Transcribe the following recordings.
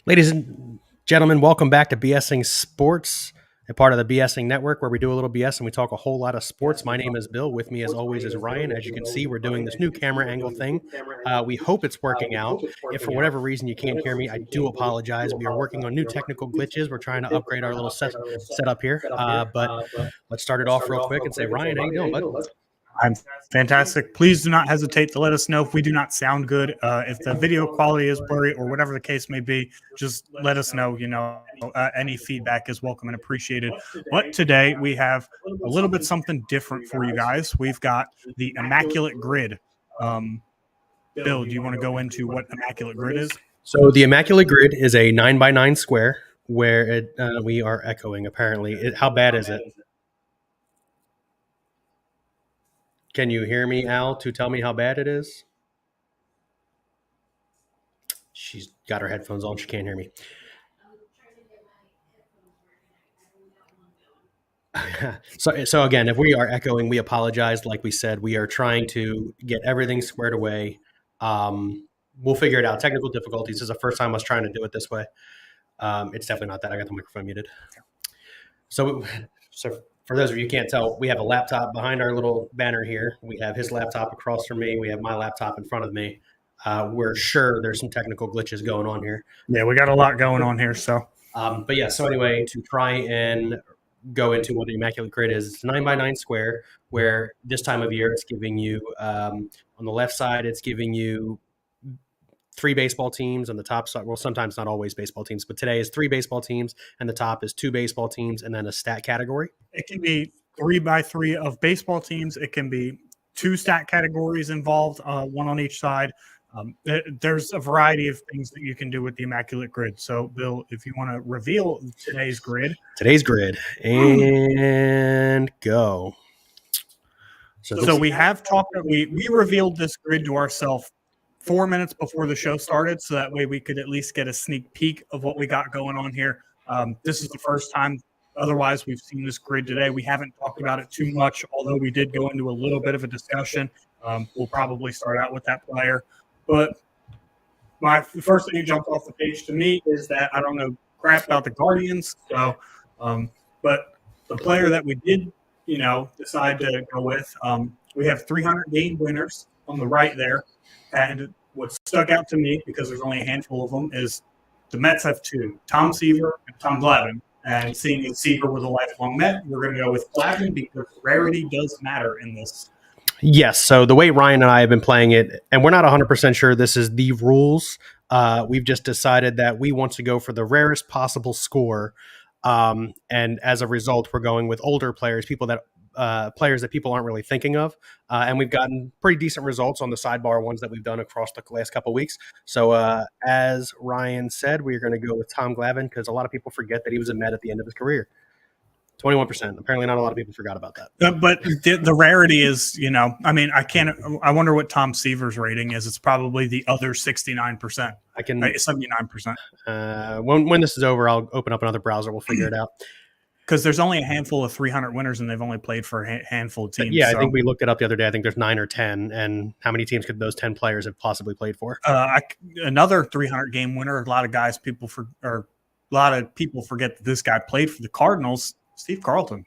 Ladies and gentlemen, welcome back to BSing Sports, a part of the BSing Network where we do a little BS and we talk a whole lot of sports. My name is Bill. With me, as always, is Ryan. As you can see, we're doing this new camera angle thing. We hope it's working out. If for whatever reason you can't hear me, I do apologize. We are working on new technical glitches. We're trying to upgrade our little setup here. But let's start it off real quick and say, Ryan, how you doing, bud? I'm fantastic. Please do not hesitate to let us know if we do not sound good. If the video quality is blurry or whatever the case may be, just let us know. Any feedback is welcome and appreciated. But today we have a little bit something different for you guys. We've got the Immaculate Grid. Bill, do you want to go into what Immaculate Grid is? So the Immaculate Grid is a 9x9 square where we are echoing, apparently. How bad is it? Can you hear me, Al, to tell me how bad it is? She's got her headphones on. She can't hear me. So again, if we are echoing, we apologize. Like we said, we are trying to get everything squared away. We'll figure it out. Technical difficulties. This is the first time I was trying to do it this way. It's definitely not that. I got the microphone muted. So for those of you who can't tell, we have a laptop behind our little banner here. We have his laptop across from me. We have my laptop in front of me. We're sure there's some technical glitches going on here. Yeah, we got a lot going on here. So anyway, to try and go into what the Immaculate Grid is, it's 9x9 square, where this time of year it's giving you, on the left side, it's giving you 3 baseball teams. On the top side, well, sometimes not always baseball teams, but today is 3 baseball teams, and the top is 2 baseball teams, and then a stat category. It can be 3x3 of baseball teams. It can be 2 stat categories involved, one on each side. There's a variety of things that you can do with the Immaculate Grid. So, Bill, if you want to reveal today's grid, and go. So we have talked. We revealed this grid to ourselves 4 minutes before the show started, so that way we could at least get a sneak peek of what we got going on here. This is the first time. Otherwise, we've seen this grid today. We haven't talked about it too much, although we did go into a little bit of a discussion. We'll probably start out with that player. But the first thing that jumped off the page to me is that I don't know crap about the Guardians. So, but the player that we did, decide to go with, we have 300 game winners on the right there. And what stuck out to me, because there's only a handful of them, is the Mets have 2, Tom Seaver and Tom Glavine. And seeing as Seaver was a lifelong Met, we're going to go with Glavine because rarity does matter in this. Yes. So the way Ryan and I have been playing it, and we're not 100% sure this is the rules. We've just decided that we want to go for the rarest possible score. And as a result, we're going with older players, players that people aren't really thinking of. And we've gotten pretty decent results on the sidebar ones that we've done across the last couple of weeks. So as Ryan said, we're going to go with Tom Glavine because a lot of people forget that he was a Met at the end of his career. 21%. Apparently not a lot of people forgot about that. But the rarity is, I wonder what Tom Seaver's rating is. It's probably the other 69%. 79%. When this is over, I'll open up another browser. We'll figure it out. Because there's only a handful of 300 winners, and they've only played for a handful of teams. Yeah, I think we looked it up the other day. I think there's 9 or 10. And how many teams could those 10 players have possibly played for? Another 300 game winner. A lot of people forget that this guy played for the Cardinals. Steve Carlton.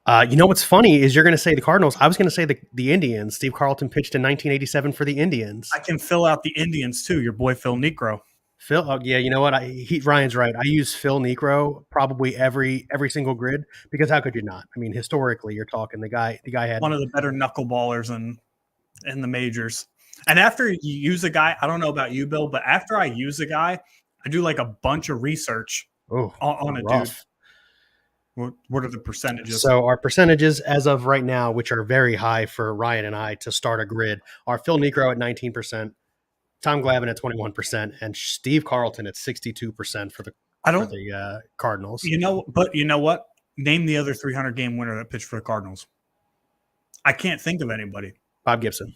What's funny is you're going to say the Cardinals. I was going to say the Indians. Steve Carlton pitched in 1987 for the Indians. I can fill out the Indians too. Your boy Phil Necro. Phil, yeah, you know what? Ryan's right. I use Phil Necro probably every single grid because how could you not? I mean, historically, you're talking the guy had one of the better knuckleballers in the majors. And after you use a guy, I don't know about you, Bill, but after I use a guy, I do like a bunch of research on a dude. What are the percentages? So our percentages as of right now, which are very high for Ryan and I to start a grid, are Phil Necro at 19%, Tom Glavine at 21%, and Steve Carlton at 62% for the Cardinals. But you know what? Name the other 300 game winner that pitched for the Cardinals. I can't think of anybody. Bob Gibson.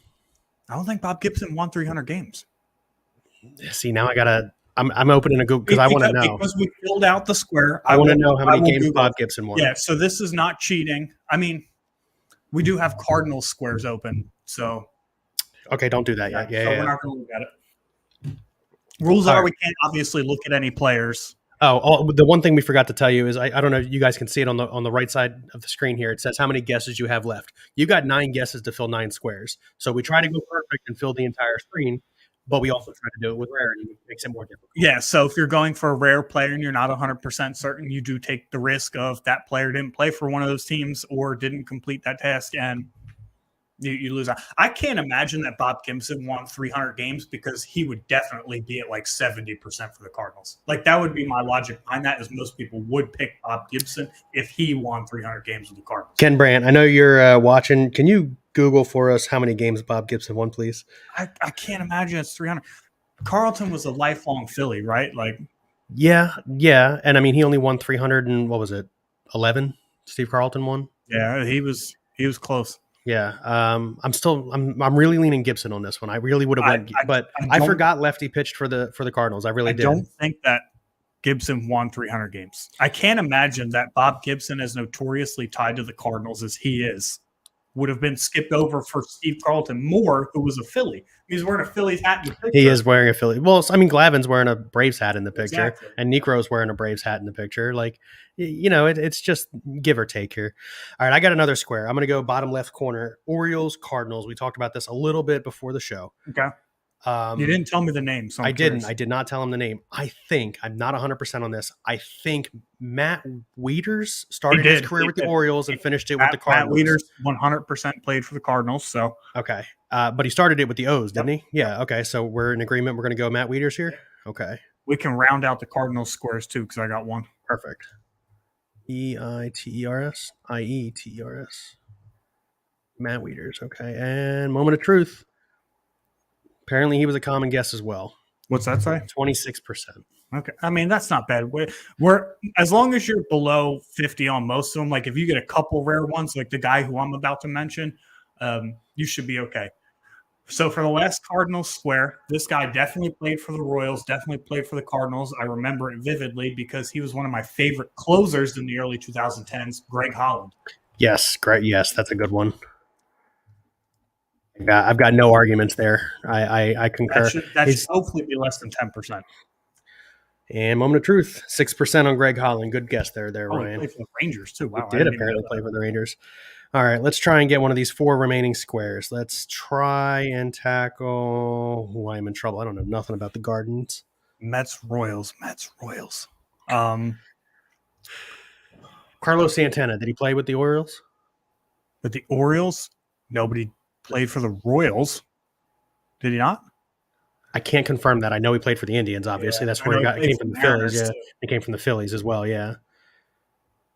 I don't think Bob Gibson won 300 games. See, now I'm opening a Google because I want to know. Because we filled out the square. I want to know how many games Bob Gibson won. Yeah, so this is not cheating. I mean, we do have Cardinals squares open, so. Okay, don't do that yet. We're not going to look at it. Rules All are right. we can't obviously look at any players. The one thing we forgot to tell you is I don't know. You guys can see it on the right side of the screen here. It says how many guesses you have left. You got 9 guesses to fill 9 squares. So we try to go perfect and fill the entire screen, but we also try to do it with rarity, which makes it more difficult. Yeah, so if you're going for a rare player and you're not 100% certain, you do take the risk of that player didn't play for one of those teams or didn't complete that task, and you lose out. I can't imagine that Bob Gibson won 300 games because he would definitely be at like 70% for the Cardinals. Like that would be my logic behind that, is most people would pick Bob Gibson if he won 300 games with the Cardinals. Ken Brandt, I know you're watching. Can you Google for us how many games Bob Gibson won, please? I can't imagine it's 300. Carlton was a lifelong Philly, right? Like, yeah, and I mean he only won 300 and what was it, 11? Steve Carlton won. Yeah, he was close. Yeah, I'm really leaning Gibson on this one. I really would have went, but I forgot lefty pitched for the Cardinals. I really did. I don't think that Gibson won 300 games. I can't imagine that Bob Gibson, as notoriously tied to the Cardinals as he is, would have been skipped over for Steve Carlton Moore, who was a Philly. He's wearing a Phillies hat in the picture. He is wearing a Philly. Well, I mean, Glavin's wearing a Braves hat in the picture, exactly. And Necro's wearing a Braves hat in the picture. Like, it's just give or take here. All right, I got another square. I'm going to go bottom left corner. Orioles, Cardinals. We talked about this a little bit before the show. Okay. You didn't tell me the name. So I didn't. I did not tell him the name. I think, I'm not 100% on this, I think Matt Wieters started his career with the Orioles and finished it with the Cardinals. Matt Wieters 100% played for the Cardinals. So okay. But he started it with the O's, didn't he? Yeah. Okay. So we're in agreement. We're going to go Matt Wieters here. Okay. We can round out the Cardinals squares too, because I got one. Perfect. Eiters. Ieters. Matt Wieters. Okay. And moment of truth. Apparently, he was a common guess as well. What's that say? 26%. Okay. I mean, that's not bad. We're as long as you're below 50 on most of them, like if you get a couple rare ones, like the guy who I'm about to mention, you should be okay. So for the last Cardinals square, this guy definitely played for the Royals, definitely played for the Cardinals. I remember it vividly because he was one of my favorite closers in the early 2010s, Greg Holland. Yes, great. Yes, that's a good one. I've got no arguments there. I concur. That should hopefully be less than 10%. And moment of truth, 6% on Greg Holland. Good guess there, Ryan. He played for the Rangers too. Wow, he did apparently play for the Rangers. All right, let's try and get one of these 4 remaining squares. Let's try and tackle. Oh, I'm in trouble. I don't know nothing about the Gardens. Mets Royals. Carlos Santana. Did he play with the Orioles? With the Orioles? Nobody played for the Royals. Did he not? I can't confirm that. I know he played for the Indians, obviously. That's where he came from the Phillies. Yeah. He came from the Phillies as well, yeah.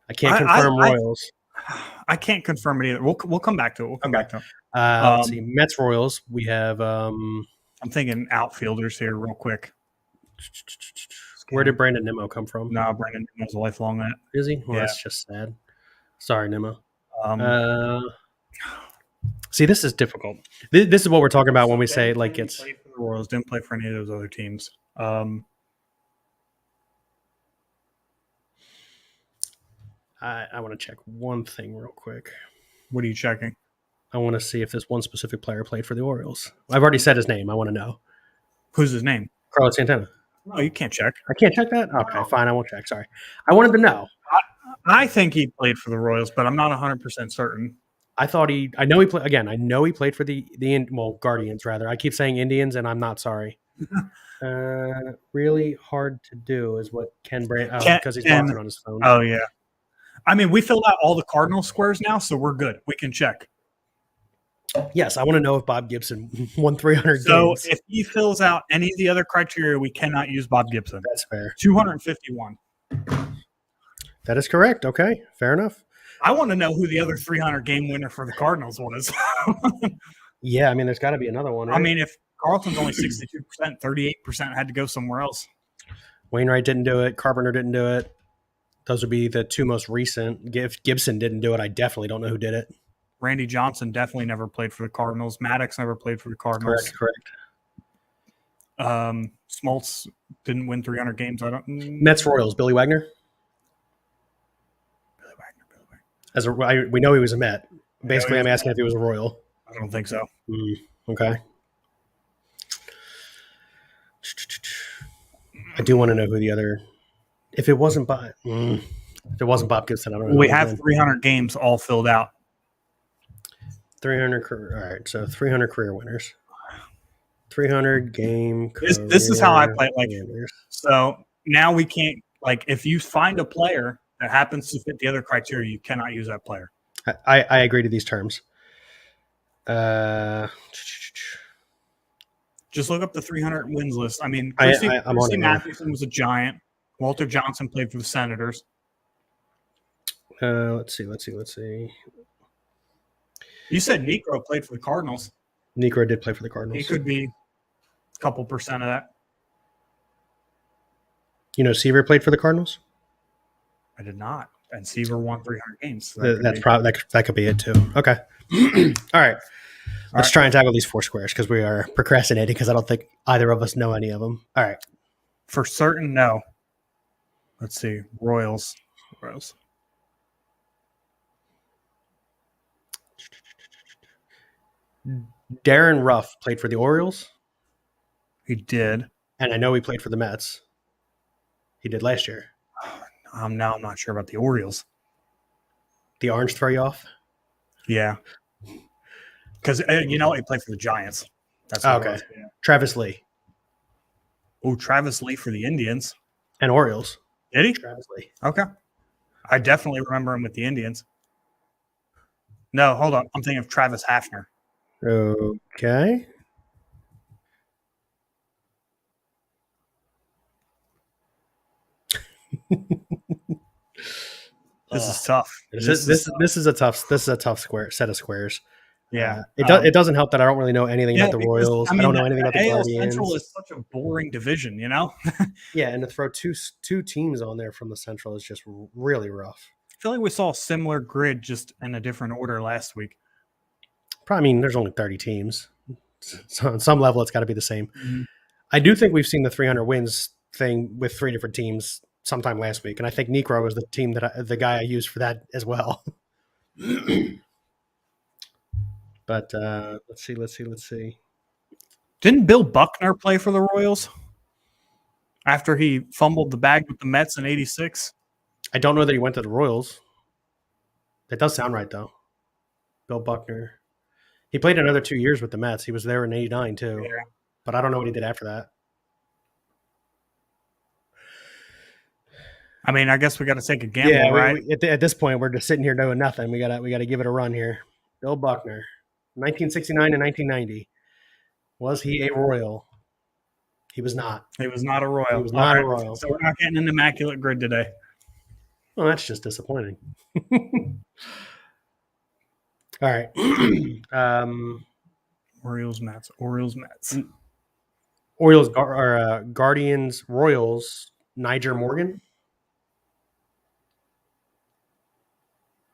I can't confirm Royals. I can't confirm it either. We'll come back to it. Let's see. Mets Royals. We have I'm thinking outfielders here real quick. Where did Brandon Nimmo come from? No, Brandon Nimmo's a lifelong net. Is he? Well, that's just sad. Sorry, Nimmo. See, this is difficult. This is what we're talking about when we say like it's played for the Royals, didn't play for any of those other teams. I want to check one thing real quick. What are you checking? I want to see if this one specific player played for the Orioles. I've already said his name. I want to know. Who's his name? Carlos Santana. No, you can't check. I can't check that? Okay, fine. I won't check. Sorry. I wanted to know. I think he played for the Royals, but I'm not 100% certain. I know he played again. I know he played for the Guardians rather. I keep saying Indians, and I'm not sorry. Really hard to do is what Ken Brandt because he's watching on his phone. Oh yeah. I mean, we filled out all the Cardinal squares now, so we're good. We can check. Yes, I want to know if Bob Gibson won 300 games. So if he fills out any of the other criteria, we cannot use Bob Gibson. That's fair. 251. That is correct. Okay, fair enough. I want to know who the other 300 game winner for the Cardinals was. Yeah, I mean, there's got to be another one. Right? I mean, if Carlton's only 62%, 38% had to go somewhere else. Wainwright didn't do it. Carpenter didn't do it. Those would be the 2 most recent. If Gibson didn't do it, I definitely don't know who did it. Randy Johnson definitely never played for the Cardinals. Maddox never played for the Cardinals. Correct. Smoltz didn't win 300 games. Mets Royals. Billy Wagner. We know he was a Met. Basically, I'm asking if he was a Royal. I don't think so. Okay. I do want to know who the other. If it wasn't Bob, if it wasn't Bob Gibson, I don't know. We have 300 games all filled out. 300. All right, so 300 career winners. 300 game. This is how I play. Like, winners. so now we can't. Like, if you find a player that happens to fit the other criteria, you cannot use that player. I agree to these terms. Just look up the 300 wins list. I mean, Christy Mathewson was a Giant. Walter Johnson played for the Senators. Let's see. You said Negro played for the Cardinals. Negro did play for the Cardinals. He could be a couple percent of that. You know, Seaver played for the Cardinals? I did not. And Seaver won 300 games. So that could be it too. Okay. All right. Let's try and tackle these 4 squares because we are procrastinating because I don't think either of us know any of them. All right. For certain, no. Let's see. Royals. Darren Ruff played for the Orioles. He did. And I know he played for the Mets. He did last year. Now I'm not sure about the Orioles. The orange throw you off? Yeah. Because, he played for the Giants. That's okay. Yeah. Travis Lee. Oh, Travis Lee for the Indians. And Orioles. Did he? Travis Lee. Okay. I definitely remember him with the Indians. No, hold on. I'm thinking of Travis Hafner. Okay. This is tough. This is a tough set of squares. Yeah, it doesn't help that I don't really know anything about the Royals. I don't know anything about the Guardians. Central is such a boring division, Yeah, and to throw two teams on there from the Central is just really rough. I feel like we saw a similar grid just in a different order last week. I mean, there's only 30 teams, so on some level, it's got to be the same. Mm-hmm. I do think we've seen the 300 wins thing with 3 different teams sometime last week, and I think Necro was the guy I used for that as well. But let's see. Didn't Bill Buckner play for the Royals after he fumbled the bag with the Mets in '86? I don't know that he went to the Royals. That does sound right, though. Bill Buckner. He played another 2 years with the Mets. He was there in '89 too. Yeah. But I don't know what he did after that. I mean, I guess we got to take a gamble, right? At this point, we're just sitting here doing nothing. We got to give it a run here. Bill Buckner, 1969 and 1990. Was he a Royal? He was not. He was not a Royal. He was not a Royal. So we're not getting an immaculate grid today. Well, that's just disappointing. All right. Orioles, Mets. Guardians, Royals, Niger Morgan.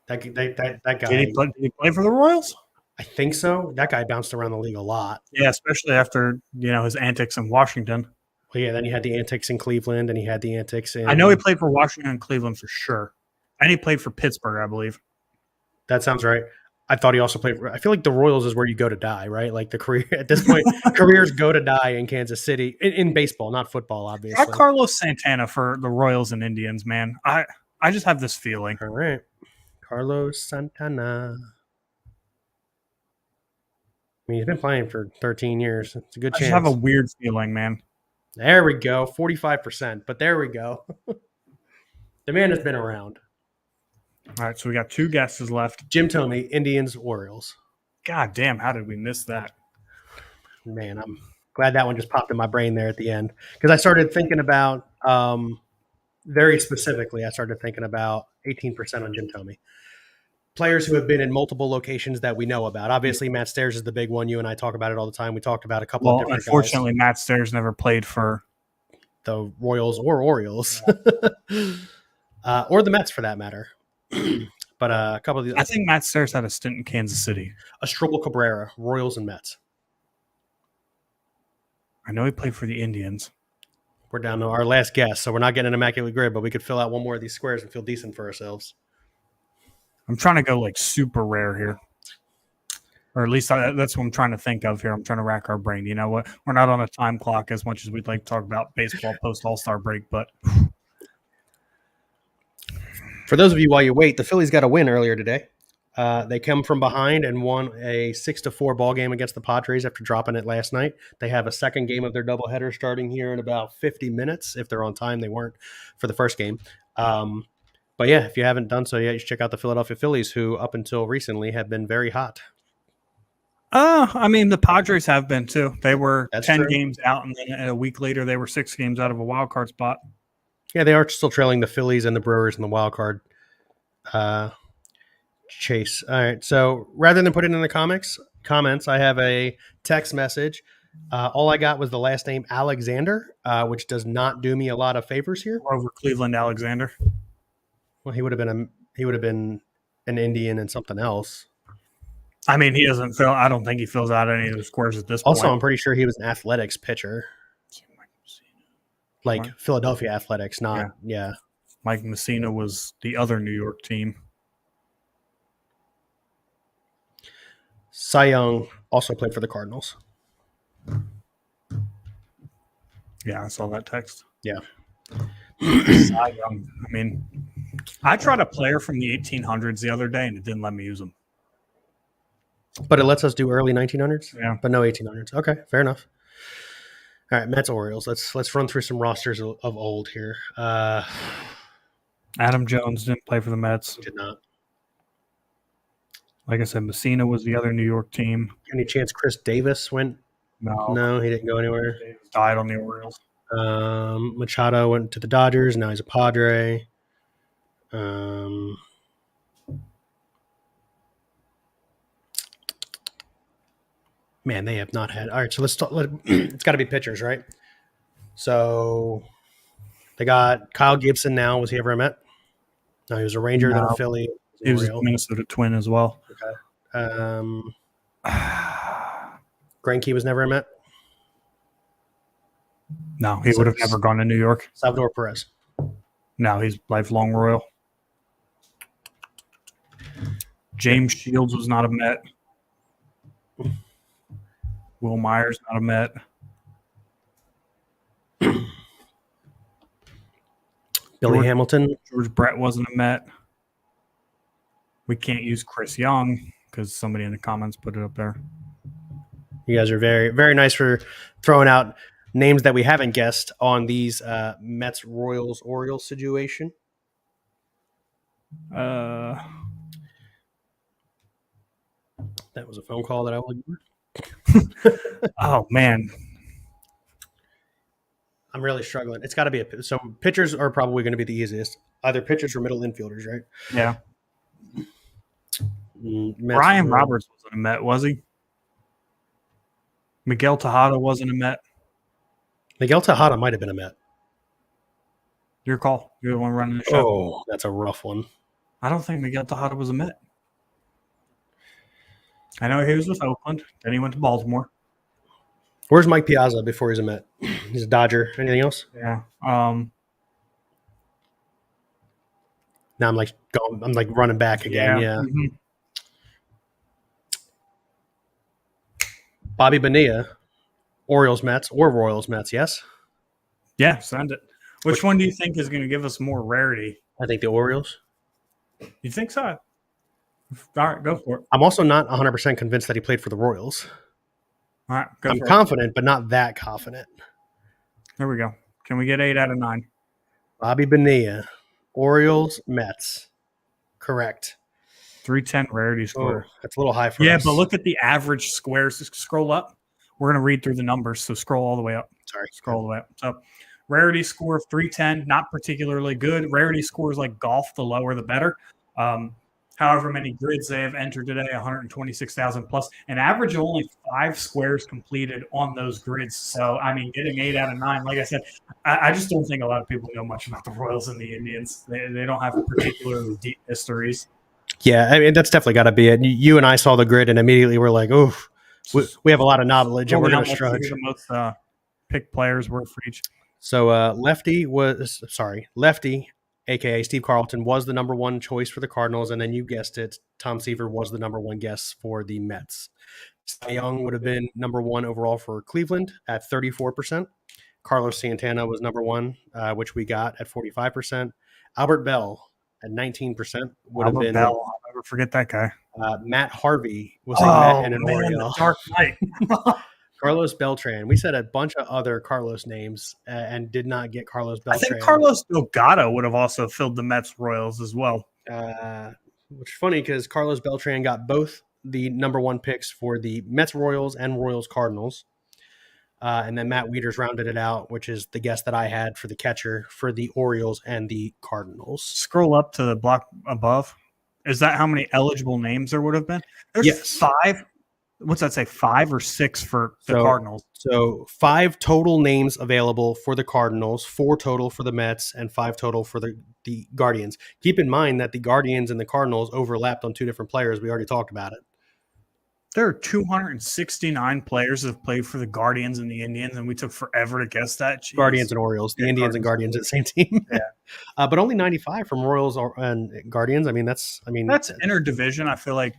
That guy. Did he play for the Royals? I think so. That guy bounced around the league a lot. Yeah, especially after his antics in Washington. Well, yeah, then he had the antics in Cleveland, and he had the antics in. I know he played for Washington and Cleveland for sure, and he played for Pittsburgh, I believe. That sounds right. I thought he also played. I feel like the Royals is where you go to die, right? Like the career at this point, careers go to die in Kansas City in baseball, not football, obviously. Not Carlos Santana for the Royals and Indians, man. I just have this feeling. All right, Carlos Santana. I mean, he's been playing for 13 years. It's a good chance. I just have a weird feeling, man. There we go, 45%. But there we go. The man has been around. All right, so we got 2 guesses left. Jim Thome, Indians, Orioles. God damn, how did we miss that? Man, I'm glad that one just popped in my brain there at the end. Because I started thinking about, very specifically, I started thinking about 18% on Jim Thome. Players who have been in multiple locations that we know about. Obviously, Matt Stairs is the big one. You and I talk about it all the time. We talked about a couple of different unfortunately, guys. Matt Stairs never played for the Royals or Orioles. Yeah. Or the Mets, for that matter. But a couple of these. I think Matt Stairs had a stint in Kansas City. Asdrubal Cabrera, Royals and Mets. I know he played for the Indians. We're down to our last guess, so we're not getting an immaculate grid, but we could fill out one more of these squares and feel decent for ourselves. I'm trying to go like super rare here. Or at least that's what I'm trying to think of here. I'm trying to rack our brain. You know what? We're not on a time clock as much as we'd like to talk about baseball post All-Star break, but For those of you while you wait, the Phillies got a win earlier today. They come from behind and won a 6-4 ball game against the Padres after dropping it last night. They have a second game of their doubleheader starting here in about 50 minutes. If they're on time, they weren't for the first game. But yeah, if you haven't done so yet, you should check out the Philadelphia Phillies, who up until recently have been very hot. I mean, the Padres have been too. They were That's 10 true. games out, and then a week later, they were 6 games out of a wild card spot. Yeah, they are still trailing the Phillies and the Brewers in the wild card chase. All right, so rather than put it in the comments, I have a text message. All I got was the last name Alexander, which does not do me a lot of favors here. Over Cleveland Alexander. Well, he would have been an Indian and something else. I mean, he doesn't fill. I don't think he fills out any of the squares at this point. Also, I'm pretty sure he was an athletics pitcher, like Philadelphia Athletics, not yeah. Mike Messina was the other New York team. Cy Young also played for the Cardinals. Yeah, I saw that text. Yeah. Cy Young. I mean, I tried a player from the 1800s the other day, and it didn't let me use him. But it lets us do early 1900s? Yeah. But no 1800s. Okay, fair enough. All right, Mets Orioles. Let's run through some rosters of old here. Adam Jones didn't play for the Mets. Did not. Like I said, Messina was the other New York team. Any chance Chris Davis went? No, he didn't go anywhere. Davis died on the Orioles. Machado went to the Dodgers. Now he's a Padre. Man, they have not had. All right, so let's talk. It's got to be pitchers, right? So they got Kyle Gibson now. Was he ever a Met? No, he was a Ranger, then a Philly. He was a Minnesota Twin as well. Okay. Greinke was never a Met? No, he would have never gone to New York. Salvador Perez. No, he's lifelong Royal. James Shields was not a Met. Will Myers not a Met. Billy Hamilton. George Brett wasn't a Met. We can't use Chris Young because somebody in the comments put it up there. You guys are very, very nice for throwing out names that we haven't guessed on these Mets, Royals, Orioles situation. That was a phone call that I will ignore. Oh, man. I'm really struggling. It's got to be so pitchers are probably going to be the easiest. Either pitchers or middle infielders, right? Yeah. Mets, Brian Roberts wasn't a Met, was he? Miguel Tejada wasn't a Met. Miguel Tejada might have been a Met. Your call. You're the one running the show. Oh, that's a rough one. I don't think Miguel Tejada was a Met. I know he was with Oakland. Then he went to Baltimore. Where's Mike Piazza before he's a Met? He's a Dodger. Anything else? Yeah. Now I'm like going. I'm like running back again. Yeah. Mm-hmm. Bobby Bonilla, Orioles Mets or Royals Mets. Yes. Yeah. Send it. Which one do you think is going to give us more rarity? I think the Orioles. You think so? All right, go for it. I'm also not 100% convinced that he played for the Royals. All right, go for it. I'm confident, but not that confident. There we go. Can we get 8 out of 9? Bobby Bonilla, Orioles, Mets. Correct. 310 rarity score. Oh, that's a little high for us. Yeah, but look at the average squares. Just scroll up. We're going to read through the numbers, so scroll all the way up. Sorry. Scroll all the way up. So rarity score of 310, not particularly good. Rarity scores like golf, the lower the better. However many grids they have entered today, 126,000 plus, an average of only 5 squares completed on those grids. So, I mean, getting 8 out of 9, like I said, I just don't think a lot of people know much about the Royals and the Indians. They don't have particularly deep histories. Yeah, I mean, that's definitely got to be it. You and I saw the grid and immediately we're like, oh, we have a lot of knowledge and we're going to stretch. The most picked players were for each. So Lefty aka Steve Carlton, was the number one choice for the Cardinals, and then you guessed it, Tom Seaver was the number one guess for the Mets. Cy Young would have been number one overall for Cleveland at 34%. Carlos Santana was number one, which we got at 45%. Albert Bell at 19% would have Albert been. Bell, I'll never forget that guy. Matt Harvey was a Met and an The Oriole. Dark Knight. Carlos Beltran. We said a bunch of other Carlos names and did not get Carlos I Beltran. think Carlos Delgado would have also filled the Mets Royals as well. Which is funny because Carlos Beltran got both the number one picks for the Mets Royals and Royals Cardinals. And then Matt Wieters rounded it out, which is the guess that I had for the catcher for the Orioles and the Cardinals. Scroll up to the block above. Is that how many eligible names there would have been? There's 5. What's that say? 5 or 6 for the Cardinals. So 5 total names available for the Cardinals, 4 total for the Mets, and 5 total for the Guardians. Keep in mind that the Guardians and the Cardinals overlapped on 2 different players. We already talked about it. There are 269 players that have played for the Guardians and the Indians, and we took forever to guess that. Jeez. Guardians and Orioles. The Indians and Guardians are the same team. Yeah. But only 95 from Royals and Guardians. That's interdivision. I feel like,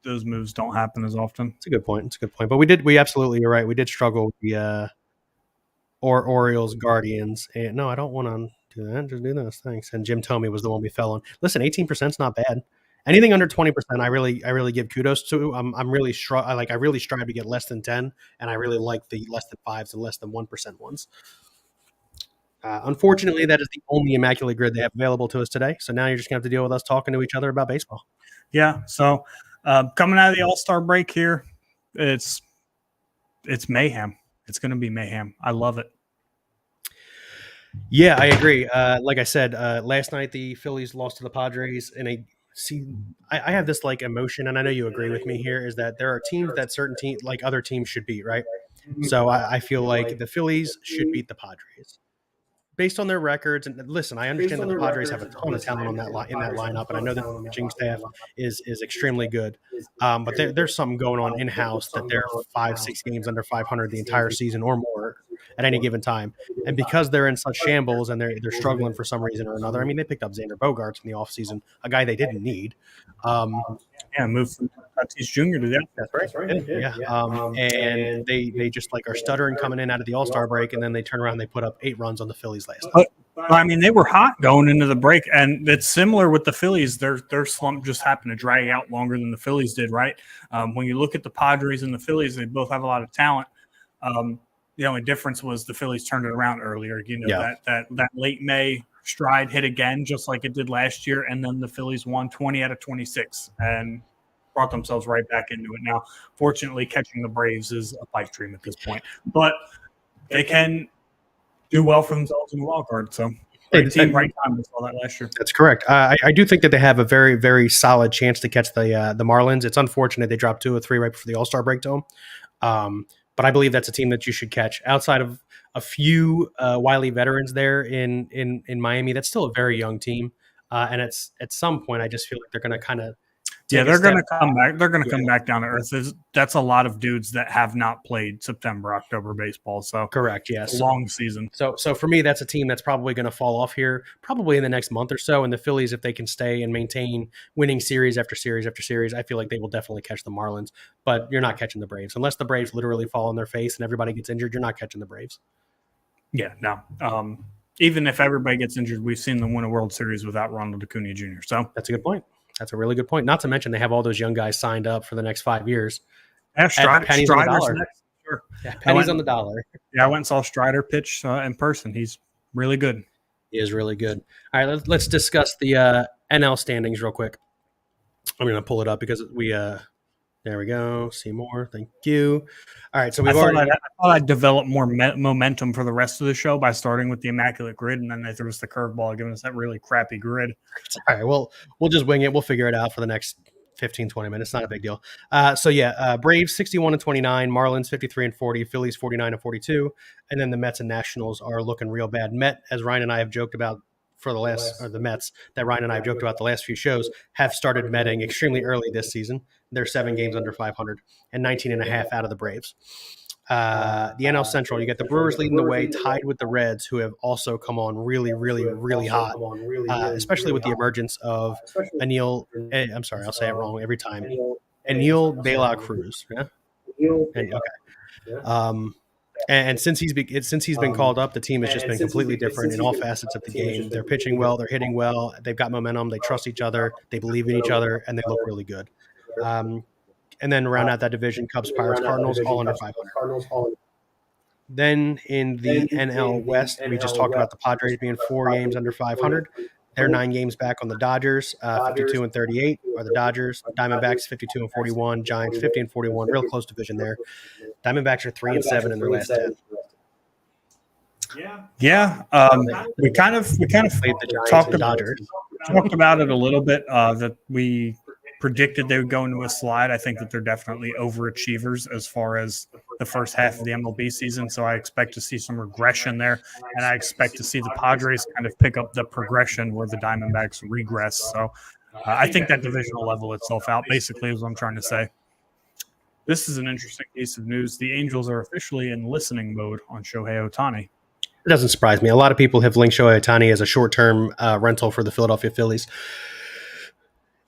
those moves don't happen as often. It's a good point. But we absolutely, you're right. We did struggle with the Orioles, Guardians. And no, I don't want to do that. Just do those things. And Jim Thome was the one we fell on. Listen, 18% is not bad. Anything under 20%, I really give kudos to. I really strive to get less than 10, and I really like the less than 5s and less than 1% ones. Unfortunately, that is the only immaculate grid they have available to us today. So now you're just gonna have to deal with us talking to each other about baseball. Yeah. So coming out of the All-Star break here, it's mayhem. It's going to be mayhem. I love it. Yeah, I agree. Like I said, last night the Phillies lost to the Padres I have this emotion, and I know you agree with me here, is that there are teams that certain teams, other teams, should beat, right? So I feel like the Phillies should beat the Padres based on their records. And listen, I understand that the Padres have a ton of talent in that lineup, and I know that the pitching staff is extremely good. But there's something going on in-house that they're 5-6 games under 500 the entire season or more at any given time. And because they're in such shambles and they're struggling for some reason or another, they picked up Xander Bogaerts in the offseason, a guy they didn't need. Moved from Tatis Jr. to that. That's right. Yeah. And they just are stuttering coming in out of the All-Star break, and then they turn around and they put up 8 runs on the Phillies last night. They were hot going into the break, and it's similar with the Phillies. Their slump just happened to drag out longer than the Phillies did, right? When you look at the Padres and the Phillies, they both have a lot of talent. The only difference was the Phillies turned it around earlier. That late May stride hit again, just like it did last year, and then the Phillies won 20 out of 26 and brought themselves right back into it. Now, fortunately, catching the Braves is a pipe dream at this point, but they can do well for themselves in the wild card. So, right team, right time. We saw that last year. That's correct. I do think that they have a very, very solid chance to catch the Marlins. It's unfortunate they dropped 2 or 3 right before the All-Star break to them. But I believe that's a team that you should catch. Outside of a few wily veterans there in Miami, that's still a very young team. And at some point, I just feel like they're going to kind of they're going to come back. They're going to come back down to earth. That's a lot of dudes that have not played September, October baseball. So correct, yes, long season. So for me, that's a team that's probably going to fall off here, probably in the next month or so. And the Phillies, if they can stay and maintain winning series after series after series, I feel like they will definitely catch the Marlins. But you're not catching the Braves unless the Braves literally fall on their face and everybody gets injured. You're not catching the Braves. Yeah, no. Even if everybody gets injured, we've seen them win a World Series without Ronald Acuna Jr. So that's a good point. That's a really good point. Not to mention they have all those young guys signed up for the next 5 years. Pennies on the dollar. Sure. Yeah, pennies on the dollar. Yeah, I went and saw Strider pitch in person. He's really good. He is really good. All right, let's discuss the NL standings real quick. I'm going to pull it up because there we go. See more. Thank you. All right, so I thought I'd develop more momentum for the rest of the show by starting with the immaculate grid, and then they threw us the curveball, giving us that really crappy grid. All right, well, we'll just wing it. We'll figure it out for the next 15, 20 minutes. Not a big deal. Braves 61-29, Marlins 53-40, Phillies 49-42, and then the Mets and Nationals are looking real bad. As Ryan and I have joked about the Mets that Ryan and I have joked about the last few shows, have started metting extremely early this season. They're 7 games under 500 and 19.5 out of the Braves. The NL Central, you get the Brewers leading the way, tied with the Reds, who have also come on really, really, really hot, especially with the emergence of Anil. I'm sorry, I'll say it wrong every time. Anil De La Cruz. Yeah. And, okay. And since he's been called up, the team has just been completely different in all facets of the game. They're pitching well, they're hitting well, they've got momentum, they trust each other, they believe in each other, and they look really good. And then round out that division, Cubs, Pirates, Cardinals, all under 500. Then in the NL West, we just talked about the Padres being 4 games under 500. They're 9 games back on the Dodgers. 52 and 38 are the Dodgers. Diamondbacks 52 and 41. Giants 50 and 41. Real close division there. Diamondbacks are 3 and 7 in their last 10. Yeah, we kind of talked about it a little bit. That we predicted they would go into a slide. I think that they're definitely overachievers as far as the first half of the MLB season. So I expect to see some regression there, and I expect to see the Padres kind of pick up the progression where the Diamondbacks regress. So I think that division will level itself out. Basically, is what I'm trying to say. This is an interesting piece of news. The Angels are officially in listening mode on Shohei Ohtani. It doesn't surprise me. A lot of people have linked Shohei Ohtani as a short-term rental for the Philadelphia Phillies.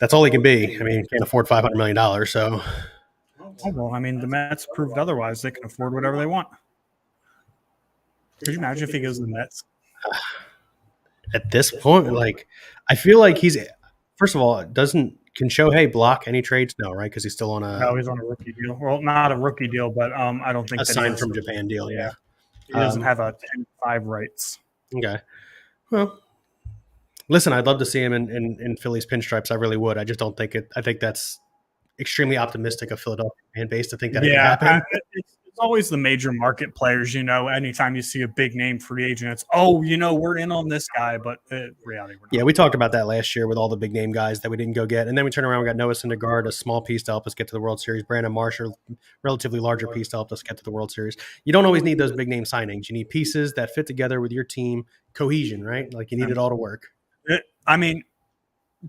That's all he can be. I mean, he can't afford $500 million, so. Oh, well, I mean, the Mets proved otherwise. They can afford whatever they want. Could you imagine if he goes to the Mets? At this point, like, I feel like he's – first of all, can Shohei block any trades? No, right? Because he's still on a – No, he's on a rookie deal. Well, not a rookie deal, but I don't think a sign from Japan deal, yeah. He doesn't have a 10-5 rights. Okay. Well, listen, I'd love to see him in Phillies pinstripes. I really would. I just don't think it. I think that's extremely optimistic of Philadelphia fan base to think that it can happen. It's always the major market players. Anytime you see a big name free agent, it's we're in on this guy, but in reality, we're not. Yeah, we talked about that last year with all the big name guys that we didn't go get, and then we turned around and got Noah Syndergaard, a small piece to help us get to the World Series. Brandon Marsh, a relatively larger piece to help us get to the World Series. You don't always need those big name signings. You need pieces that fit together with your team, cohesion, right? Like you need it all to work.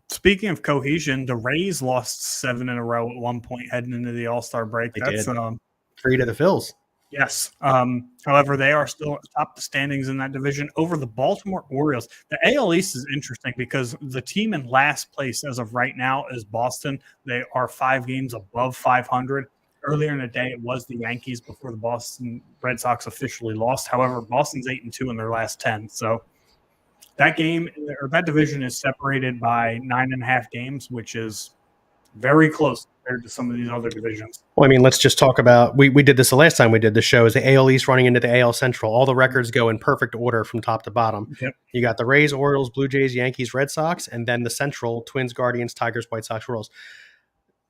Speaking of cohesion, the Rays lost 7 in a row at one point heading into the All-Star break. That's 3 to the Phils. Yes. However, they are still atop the standings in that division over the Baltimore Orioles. The AL East is interesting because the team in last place as of right now is Boston. They are 5 games above 500. Earlier in the day, it was the Yankees before the Boston Red Sox officially lost. However, Boston's 8-2 in their last 10. So that division is separated by 9.5 games, which is very close compared to some of these other divisions. Well, I mean, let's just talk about we did this the last time we did the show. Is the AL East running into the AL Central? All the records go in perfect order from top to bottom. Yep. You got the Rays, Orioles, Blue Jays, Yankees, Red Sox, and then the Central: Twins, Guardians, Tigers, White Sox, Royals.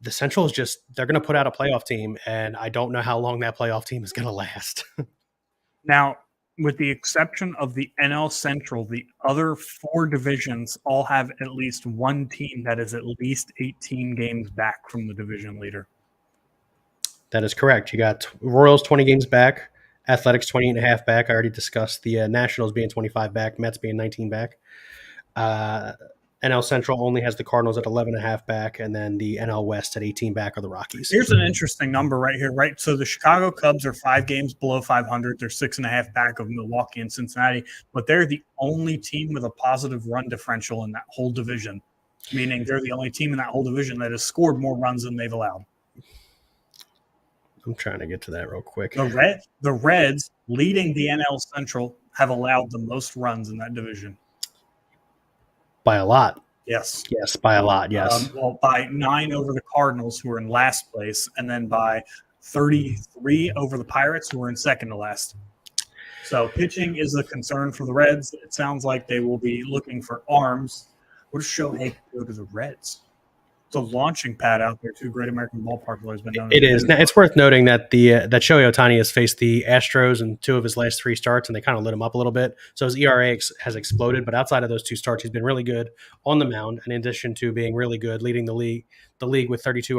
The Central is they're going to put out a playoff team, and I don't know how long that playoff team is going to last. Now, with the exception of the NL Central, the other 4 divisions all have at least one team that is at least 18 games back from the division leader. That is correct. You got Royals 20 games back, Athletics 28.5 back. I already discussed the Nationals being 25 back, Mets being 19 back. NL Central only has the Cardinals at 11.5 back, and then the NL West at 18 back are the Rockies. Here's an interesting number right here, right? So the Chicago Cubs are 5 games below 500. They're 6.5 back of Milwaukee and Cincinnati, but they're the only team with a positive run differential in that whole division, meaning they're the only team in that whole division that has scored more runs than they've allowed. I'm trying to get to that real quick. The Reds, leading the NL Central, have allowed the most runs in that division. By a lot. Yes. Yes, by a lot, yes. By 9 over the Cardinals, who are in last place, and then by 33 over the Pirates, who are in second to last. So pitching is a concern for the Reds. It sounds like they will be looking for arms. What does Shohei go to the Reds? It's a launching pad out there, too. Great American Ballpark has been known. It is. Now, it's worth noting that that Shohei Ohtani has faced the Astros in 2 of his last 3 starts, and they kind of lit him up a little bit. So his ERA has exploded, but outside of those 2 starts, he's been really good on the mound. In addition to being really good, leading the league with 32.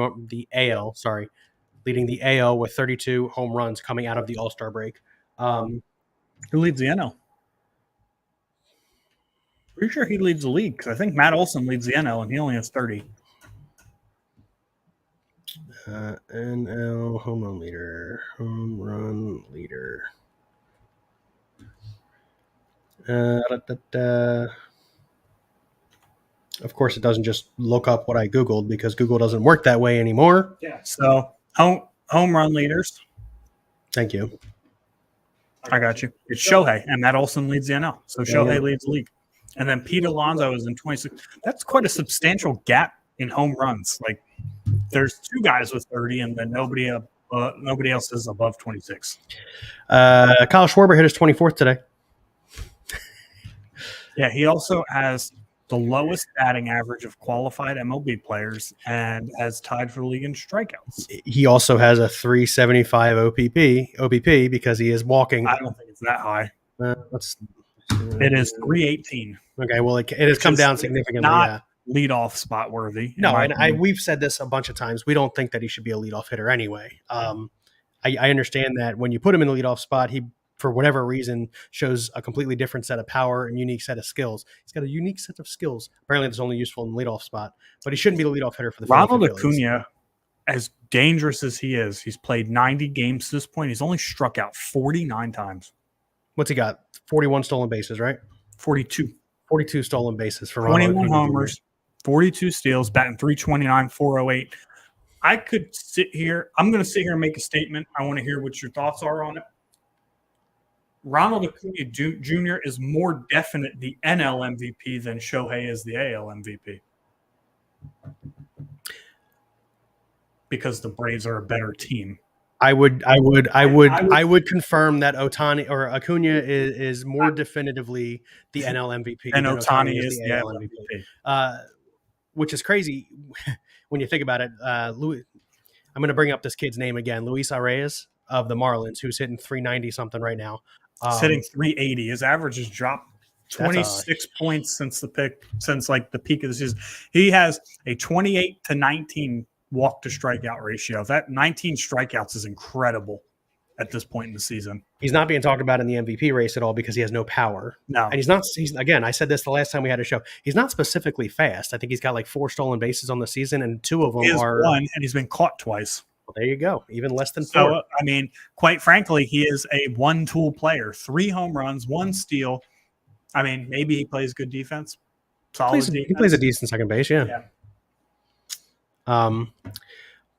Leading the AL with 32 home runs coming out of the All-Star break. Who leads the NL? Pretty sure he leads the league because I think Matt Olson leads the NL, and he only has 30. NL home run leader. Home run leader. Of course, it doesn't just look up what I Googled because Google doesn't work that way anymore. Yeah. So home run leaders. Thank you. I got you. It's Shohei, and Matt Olson leads the NL. So Shohei leads the league. And then Pete Alonso is in 26. That's quite a substantial gap in home runs. Like there's two guys with 30, and then nobody else is above 26. Kyle Schwarber hit his 24th today. Yeah, he also has the lowest batting average of qualified MLB players and has tied for the league in strikeouts. He also has a 375 OBP because he is walking. I don't think it's that high. It is 318. Okay, well, it has come down significantly. Not leadoff spot worthy. No, and we've said this a bunch of times. We don't think that he should be a leadoff hitter anyway. I understand that when you put him in the leadoff spot, he, for whatever reason, shows a completely different set of power and unique set of skills. He's got a unique set of skills. Apparently, that's only useful in the leadoff spot, but he shouldn't be the leadoff hitter for the Ronald Acuna. As dangerous as he is, he's played 90 games to this point. He's only struck out 49 times. What's he got? 41 stolen bases, right? 42. 42 stolen bases for Ronald 21 homers, 42 steals, batting 329, 408. I could sit here. I'm going to sit here and make a statement. I want to hear what your thoughts are on it. Ronald Acuna Jr. is more definite the NL MVP than Shohei is the AL MVP. Because the Braves are a better team. I would confirm that Ohtani or Acuna is more definitively the NL MVP and Ohtani is the AL MVP. Which is crazy when you think about it. I'm going to bring up this kid's name again, Luis Arias of the Marlins, who's hitting 390 something right now. He's hitting 380. His average has dropped 26 points since the peak of the season. He has a 28-19 walk to strikeout ratio. That 19 strikeouts is incredible at this point in the season. He's not being talked about in the MVP race at all because he has no power. No. And he's again, I said this the last time we had a show. He's not specifically fast. I think he's got like 4 stolen bases on the season, and 2 of them are one, and he's been caught twice. Well, there you go. Even less than 4. So, I mean, quite frankly, he is a one-tool player. 3 home runs, 1 steal. I mean, maybe he plays good defense. He plays a decent second base, yeah.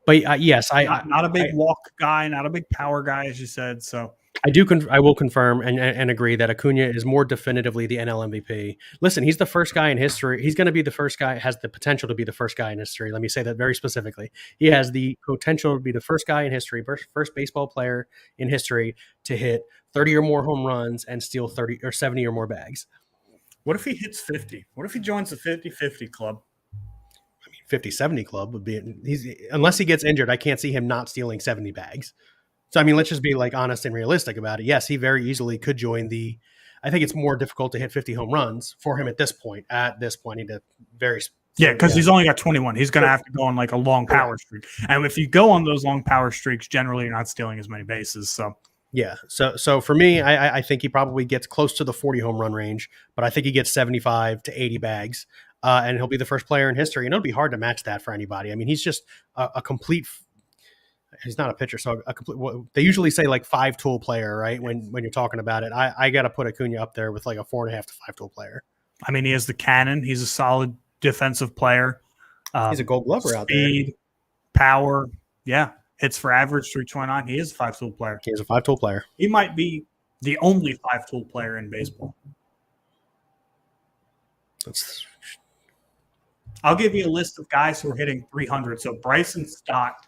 But yes, not a big walk guy, not a big power guy, as you said. So I will confirm and agree that Acuna is more definitively the NL MVP. Listen, he's the first guy in history. He's going to be the first guy, has the potential to be the first guy in history. Let me say that very specifically. He has the potential to be the first guy in history, first baseball player in history to hit 30 or more home runs and steal 30 or 70 or more bags. What if he hits 50? What if he joins the 50-50 club? 50-70 club would be unless he gets injured. I can't see him not stealing 70 bags. So, I mean, let's just be like honest and realistic about it. Yes, he very easily could join I think it's more difficult to hit 50 home runs for him at this point. Because he's only got 21. He's going to have to go on like a long power streak. And if you go on those long power streaks, generally you're not stealing as many bases. So, yeah. So for me, I think he probably gets close to the 40 home run range, but I think he gets 75 to 80 bags. And he'll be the first player in history, and it'll be hard to match that for anybody. I mean, he's just a complete. He's not a pitcher, so a complete. They usually say like 5-tool player, right? When you're talking about it, I got to put Acuna up there with like a 4.5 to 5-tool player. I mean, he has the cannon. He's a solid defensive player. He's a Gold Glover out there. Speed, power, yeah. Hits for average 329. He is a 5-tool player. He is a 5-tool player. He might be the only 5-tool player in baseball. I'll give you a list of guys who are hitting 300. So Bryson Stott,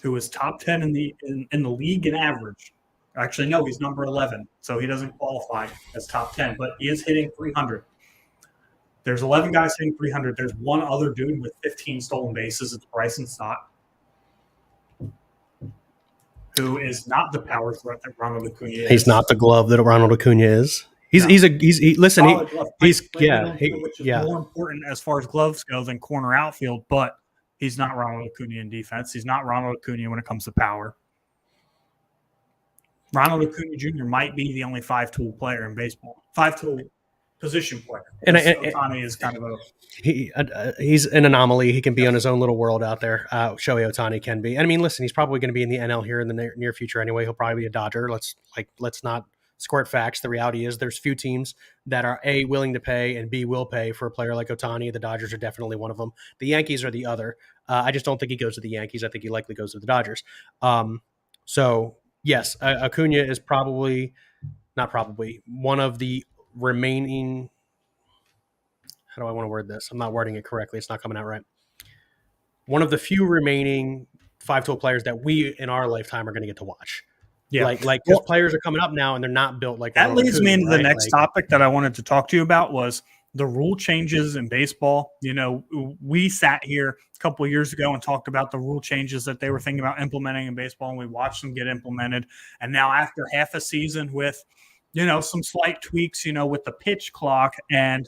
who is top 10 in the league in average. Actually, no, he's number 11, so he doesn't qualify as top 10, but he is hitting 300. There's 11 guys hitting 300. There's one other dude with 15 stolen bases. It's Bryson Stott, who is not the power threat that Ronald Acuna is. He's not the glove that Ronald Acuna is. Which is more important as far as gloves go than corner outfield, but he's not Ronald Acuna in defense. He's not Ronald Acuna when it comes to power. Ronald Acuna Jr. might be the only 5-tool player in baseball. 5-tool position player. And Ohtani is kind of he's an anomaly. He can be on his own little world out there. Shohei Ohtani can be. And I mean, listen, he's probably going to be in the NL here in the near future anyway. He'll probably be a Dodger. Let's not squirt facts. The reality is there's few teams that are A, willing to pay, and B, will pay for a player like Ohtani. The Dodgers are definitely one of them. The Yankees are the other. I just don't think he goes to the Yankees. I think he likely goes to the Dodgers. So yes, Acuna is not probably one of the remaining. How do I want to word this? I'm not wording it correctly. It's not coming out right. One of the few remaining 5-tool players that we in our lifetime are going to get to watch. Yeah, because players are coming up now and they're not built like that. Leads me into the next topic that I wanted to talk to you about was the rule changes in baseball. You know, we sat here a couple of years ago and talked about the rule changes that they were thinking about implementing in baseball, and we watched them get implemented. And now after half a season with, you know, some slight tweaks, you know, with the pitch clock and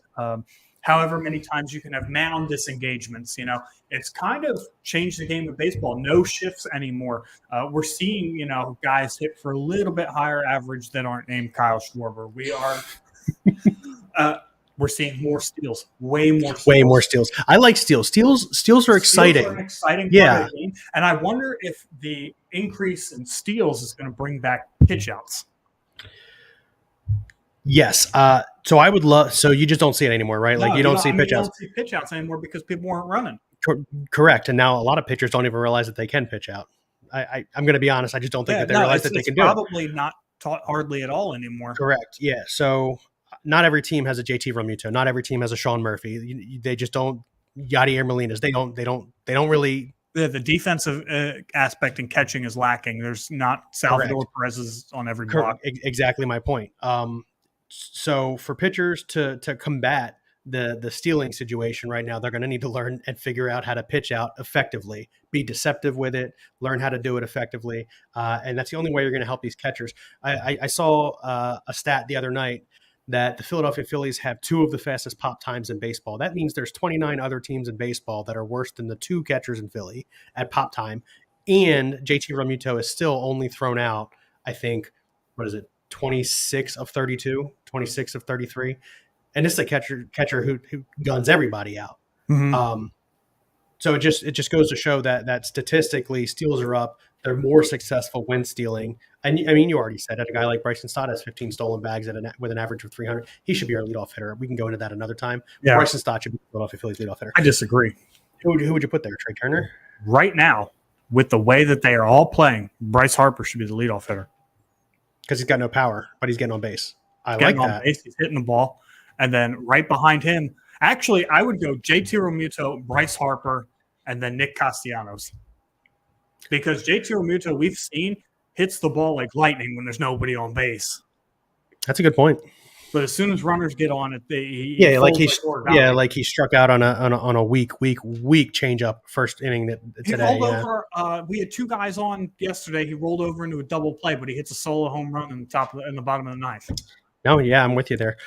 however many times you can have mound disengagements, you know, it's kind of changed the game of baseball. No shifts anymore. We're seeing, you know, guys hit for a little bit higher average that aren't named Kyle Schwarber. We're seeing more steals, way more steals. I like steals. Steals are exciting. Steals are an exciting part of the game. And I wonder if the increase in steals is going to bring back pitch outs. Yes. So I would love. So you just don't see it anymore, right? Like you don't see pitch outs. You don't see pitch outs anymore because people weren't running. Correct. And now a lot of pitchers don't even realize that they can pitch out. I'm going to be honest. I just don't think that they realize that they can do it. It's probably not taught hardly at all anymore. Correct. Yeah. So not every team has a JT Realmuto. Not every team has a Sean Murphy. They just don't. Yadier Molina's. They don't really. The defensive aspect in catching is lacking. There's not Salvador Perez's on every block. Exactly my point. So for pitchers to combat the stealing situation right now, they're going to need to learn and figure out how to pitch out effectively, be deceptive with it, learn how to do it effectively. And that's the only way you're going to help these catchers. I saw a stat the other night that the Philadelphia Phillies have 2 of the fastest pop times in baseball. That means there's 29 other teams in baseball that are worse than the 2 catchers in Philly at pop time. And JT Realmuto is still only thrown out, I think, 26 of 32, 26 of 33. And this is a catcher who guns everybody out. Mm-hmm. So it just goes to show that statistically steals are up. They're more successful when stealing. And I mean, you already said it. A guy like Bryson Stott has 15 stolen bags with an average of 300. He should be our leadoff hitter. We can go into that another time. Yeah. Bryson Stott should be the Philadelphia Phillies leadoff hitter. I disagree. Who would you put there? Trey Turner? Right now, with the way that they are all playing, Bryce Harper should be the leadoff hitter. Because he's got no power, but he's getting on base. I like that. Base, he's hitting the ball. And then right behind him, actually, I would go JT Realmuto, Bryce Harper, and then Nick Castellanos. Because JT Realmuto, we've seen, hits the ball like lightning when there's nobody on base. That's a good point. But as soon as runners get on it, like he struck out on a weak changeup first inning today. He rolled over. We had 2 guys on yesterday. He rolled over into a double play, but he hits a solo home run in the bottom of the 9th. No, yeah, I'm with you there.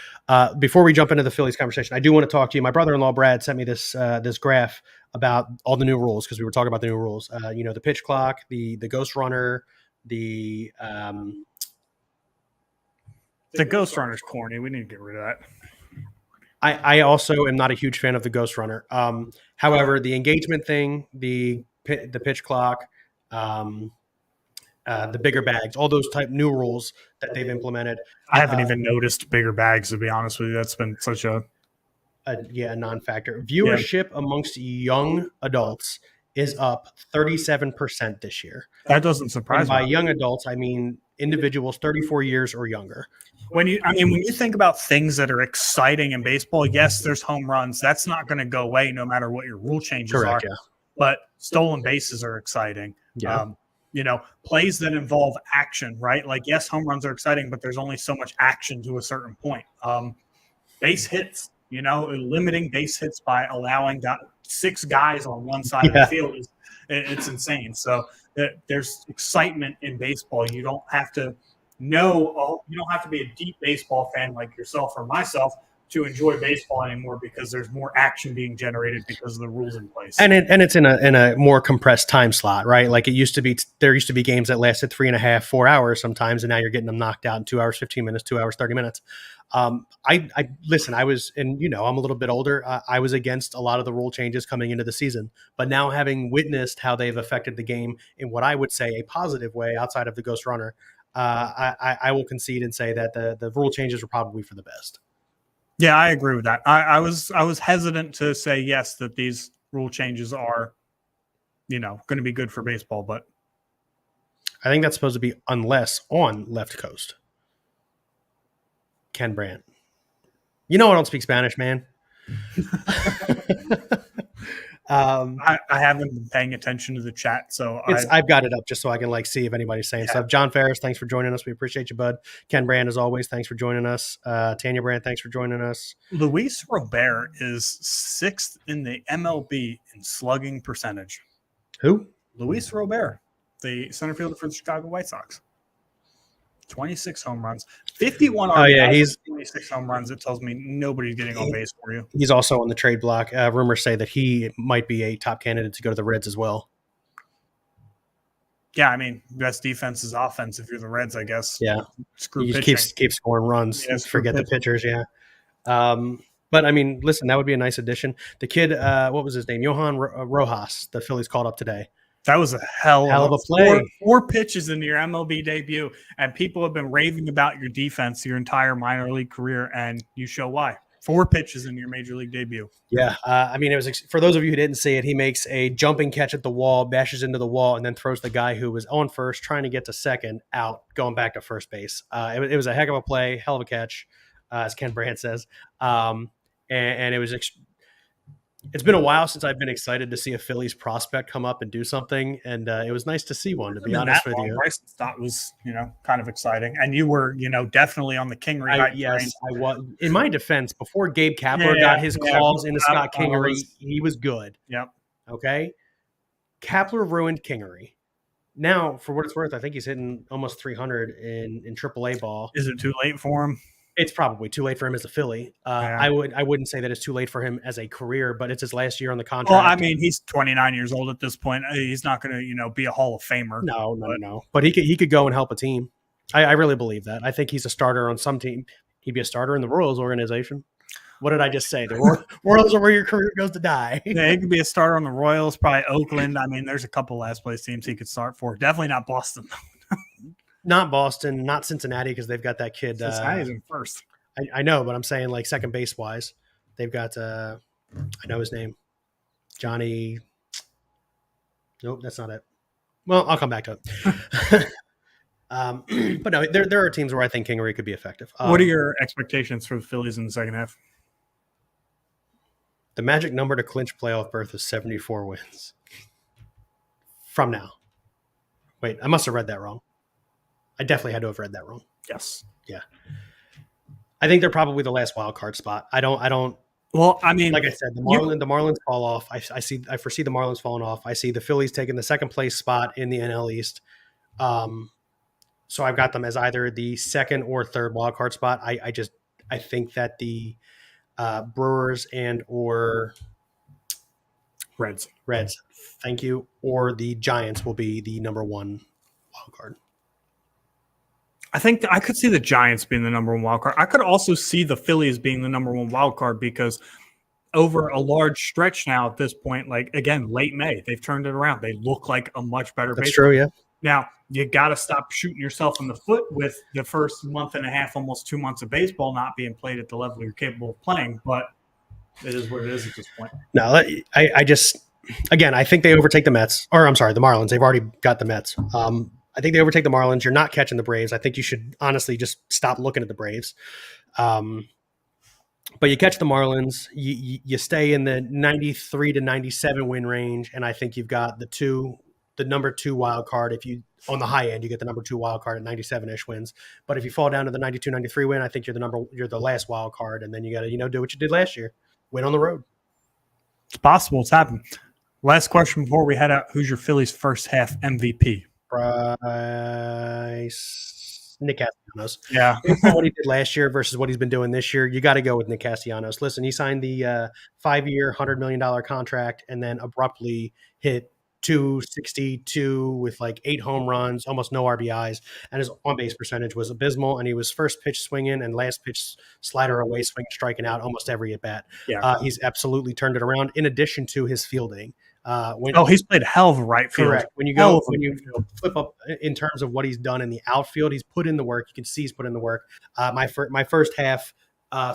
Before we jump into the Phillies conversation, I do want to talk to you. My brother-in-law Brad sent me this graph about all the new rules because we were talking about the new rules. The pitch clock, the ghost runner, the ghost runner's corny. We need to get rid of that. I also am not a huge fan of the ghost runner. However, the engagement thing, the pitch clock, the bigger bags, all those type new rules that they've implemented. I haven't even noticed bigger bags, to be honest with you. That's been such a non-factor. Viewership amongst young adults is up 37% this year. That doesn't surprise me. By young adults, I mean individuals 34 years or younger. When you think about things that are exciting in baseball, yes, there's home runs. That's not going to go away no matter what your rule changes are. Yeah. But stolen bases are exciting. Yeah. Plays that involve action, right? Like, yes, home runs are exciting, but there's only so much action to a certain point. Base hits, limiting base hits by allowing 6 guys on one side of the field it's insane. So there's excitement in baseball. You don't have to you don't have to be a deep baseball fan like yourself or myself to enjoy baseball anymore because there's more action being generated because of the rules in place. And it's in a more compressed time slot, right? Like there used to be games that lasted 3.5, 4 hours sometimes, and now you're getting them knocked out in 2 hours, 15 minutes, 2 hours, 30 minutes. I listen. I was, and I'm a little bit older. I was against a lot of the rule changes coming into the season, but now having witnessed how they've affected the game in what I would say a positive way, outside of the Ghost Runner, I will concede and say that the rule changes were probably for the best. Yeah, I agree with that. I was hesitant to say yes that these rule changes are, going to be good for baseball, but I think that's supposed to be unless on left coast. Ken Brandt. I don't speak Spanish, man. I haven't been paying attention to the chat, so I've got it up just so I can see if anybody's saying stuff. John Ferris, thanks for joining us. We appreciate you, bud. Ken Brand, as always, thanks for joining us. Tanya Brand, thanks for joining us. Luis Robert is 6th in the MLB in slugging percentage. Who? Luis Robert, the center fielder for the Chicago White Sox. 26 home runs, 51 RBIs. Oh yeah, he's 26 home runs. It tells me nobody's getting on base for you. He's also on the trade block. Rumors say that he might be a top candidate to go to the Reds as well. Yeah, I mean, best defense is offense if you're the Reds, I guess. Yeah, screw you pitching. keep scoring runs. Yeah, forget the pitchers. Yeah. But I mean, listen, that would be a nice addition. The kid, what was his name? Johan Rojas. The Phillies called up today. That was a hell of a play. Four pitches in your MLB debut, and people have been raving about your defense your entire minor league career, and you show why. 4 pitches in your major league debut. Yeah, I mean, it was for those of you who didn't see it. He makes a jumping catch at the wall, bashes into the wall, and then throws the guy who was on first, trying to get to second, out, going back to first base. It was a heck of a play, hell of a catch, as Ken Brandt says. And it was. It's been a while since I've been excited to see a Phillies prospect come up and do something, and it was nice to see one. To be honest with you, Bryson Stott was, kind of exciting, and you were, definitely on the Kingery hype train. Yes, I was. In my defense, before Gabe Kapler got his claws into Scott Kingery, he was good. Yep. Okay. Kapler ruined Kingery. Now, for what it's worth, I think he's hitting almost 300 in AAA ball. Is it too late for him? It's probably too late for him as a Philly. I wouldn't say that it's too late for him as a career, but it's his last year on the contract. Well, I mean, he's 29 years old at this point. He's not going to, be a Hall of Famer. No. But he could go and help a team. I really believe that. I think he's a starter on some team. He'd be a starter in the Royals organization. What did I just say? The Royals are where your career goes to die. Yeah, he could be a starter on the Royals, probably Oakland. I mean, there's a couple last place teams he could start for. Definitely not Boston. Not Boston, not Cincinnati, because they've got that kid. Cincinnati's in first. I know, but I'm saying second base wise, they've got I know his name, Johnny. Nope, that's not it. Well, I'll come back to it. But no, there are teams where I think Kingery could be effective. What are your expectations for the Phillies in the second half? The magic number to clinch playoff berth is 74 wins. From now. Wait, I must have read that wrong. I definitely had to have read that wrong. Yes. Yeah. I think they're probably the last wild card spot. I don't. Well, I mean, like I said, the Marlins fall off. I foresee the Marlins falling off. I see the Phillies taking the second place spot in the NL East. So I've got them as either the second or third wild card spot. I think that the Brewers and or Reds, thank you, or the Giants will be the number one wild card. I think I could see the Giants being the number one wild card. I could also see the Phillies being the number one wild card because over a large stretch now at this point, again, late May, they've turned it around. They look like a much better That's baseball. True, yeah. Now, you got to stop shooting yourself in the foot with the first month and a half, almost 2 months of baseball not being played at the level you're capable of playing, but it is what it is at this point. No, I think they overtake the Mets, or I'm sorry, the Marlins. They've already got the Mets. I think they overtake the Marlins. You're not catching the Braves. I think you should honestly just stop looking at the Braves. But you catch the Marlins, you stay in the 93 to 97 win range, and I think you've got the number 2 wild card. If you on the high end, you get the number 2 wild card at 97-ish wins. But if you fall down to the 92, 93 win, I think you're the last wild card, and then you got to do what you did last year, win on the road. It's possible. It's happened. Last question before we head out: who's your Phillies first half MVP? Nick Castellanos. Yeah. What he did last year versus what he's been doing this year, you got to go with Nick Castellanos. Listen, he signed the 5-year, $100 million contract and then abruptly hit 262 with like 8 home runs, almost no RBIs, and his on base percentage was abysmal. And he was first pitch swinging and last pitch slider away swing, striking out almost every at bat. Yeah. He's absolutely turned it around. In addition to his fielding, he's played a hell of a right field. Correct. When you flip up in terms of what he's done in the outfield, he's put in the work. You can see he's put in the work. My first half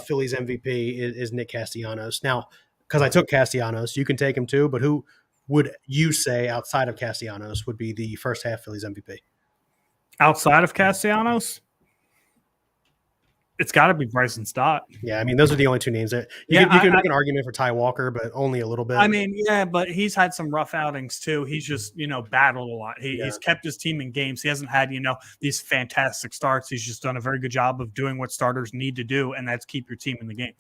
Phillies MVP is Nick Castellanos. Now, because I took Castellanos, you can take him too. But who would you say outside of Castellanos would be the first half Phillies MVP? Outside of Castellanos? It's got to be Bryson Stott. Yeah, I mean, those are the only two names. You can make an argument for Ty Walker, but only a little bit. I mean, yeah, but he's had some rough outings too. He's just, battled a lot. He's kept his team in games. He hasn't had, these fantastic starts. He's just done a very good job of doing what starters need to do, and that's keep your team in the game.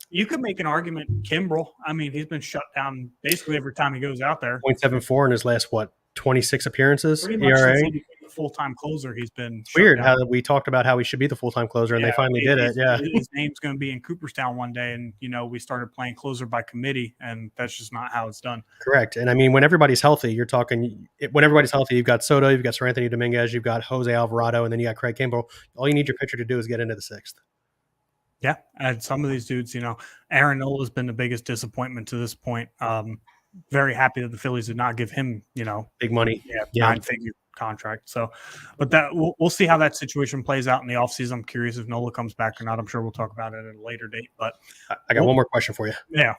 You could make an argument, Kimbrel. I mean, he's been shut down basically every time he goes out there. 0.74 in his last, 26 appearances? Pretty much ERA? Since he became the full-time closer, he's been weird down. How we talked about how he should be the full-time closer, and they finally did it. Yeah, his name's going to be in Cooperstown one day, and, we started playing closer by committee, and that's just not how it's done. Correct. And, I mean, when everybody's healthy, when everybody's healthy, you've got Soto, you've got Sir Anthony Dominguez, you've got Jose Alvarado, and then you got Craig Kimbrel. All you need your pitcher to do is get into the sixth. Yeah, and some of these dudes, Aaron Nola has been the biggest disappointment to this point. Very happy that the Phillies did not give him, big money, 9-figure contract. So, but that we'll see how that situation plays out in the offseason. I'm curious if Nola comes back or not. I'm sure we'll talk about it at a later date. But I got one more question for you. Yeah.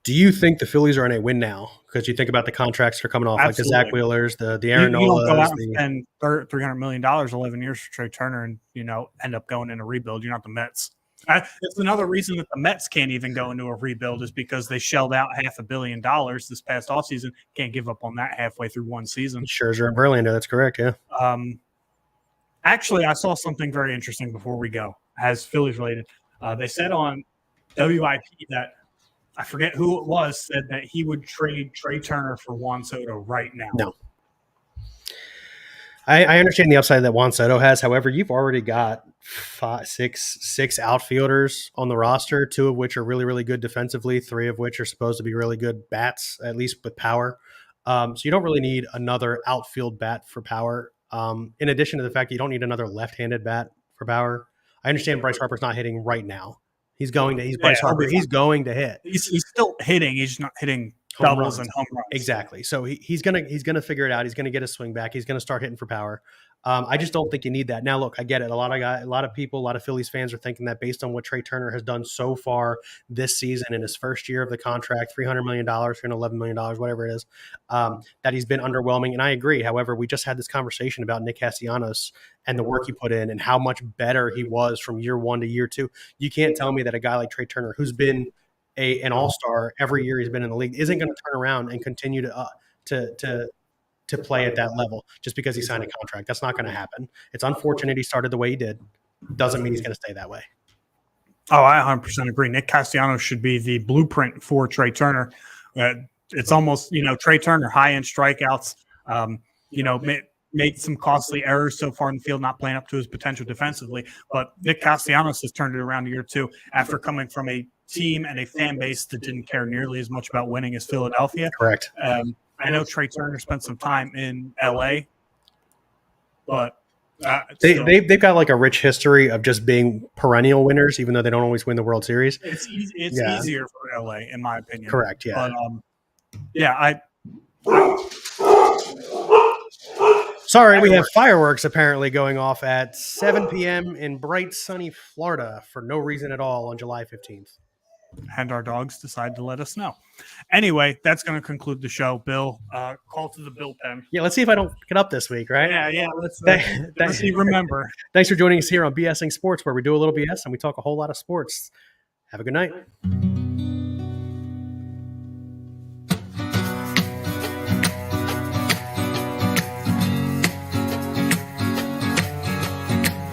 Do you think the Phillies are in a win now? Because you think about the contracts that are coming off, Absolutely. like the Zach Wheelers, the Aaron Nolas. You don't go out and spend $300 million 11 years for Trey Turner and, end up going in a rebuild. You're not the Mets. It's another reason that the Mets can't even go into a rebuild is because they shelled out $500 million this past offseason. Can't give up on that halfway through one season. Scherzer and Verlander, that's correct, yeah. Actually, I saw something very interesting before we go, as Phillies related. They said on WIP that, I forget who it was, said that he would trade Trey Turner for Juan Soto right now. No. I understand the upside that Juan Soto has. However, you've already got six outfielders on the roster, 2 of which are really, really good defensively, 3 of which are supposed to be really good bats, at least with power. So you don't really need another outfield bat for power. In addition to the fact that you don't need another left-handed bat for power. I understand Bryce Harper's not hitting right now. He's Bryce Harper. He's going to hit. He's still hitting. He's not hitting doubles and home runs. Exactly. So he's gonna figure it out. He's gonna get his swing back. He's gonna start hitting for power. I just don't think you need that. Now, look, I get it. A lot of people, a lot of Phillies fans are thinking that based on what Trey Turner has done so far this season in his first year of the contract, $300 million, $311 million, whatever it is, that he's been underwhelming. And I agree. However, we just had this conversation about Nick Castellanos and the work he put in and how much better he was from year 1 to year 2. You can't tell me that a guy like Trey Turner, who's been an all-star every year he's been in the league, isn't going to turn around and continue to play at that level just because he signed a contract. That's not going to happen. It's unfortunate he started the way he did. Doesn't mean he's going to stay that way. Oh, I 100% agree. Nick Castellanos should be the blueprint for Trey Turner. It's almost, Trey Turner, high-end strikeouts, made some costly errors so far in the field, not playing up to his potential defensively. But Nick Castellanos has turned it around a year or two after coming from a team and a fan base that didn't care nearly as much about winning as Philadelphia. Correct. I know Trey Turner spent some time in L.A., but they've got like a rich history of just being perennial winners, even though they don't always win the World Series. It's easier for L.A., in my opinion. Correct, yeah. But, Sorry, we have fireworks apparently going off at 7 p.m. in bright, sunny Florida for no reason at all on July 15th. And our dogs decide to let us know. Anyway, that's going to conclude the show. Bill, call to the Bill pen. Yeah, let's see if I don't get up this week, right? Yeah. Let's see. Remember. Thanks for joining us here on BSing Sports, where we do a little BS and we talk a whole lot of sports. Have a good night.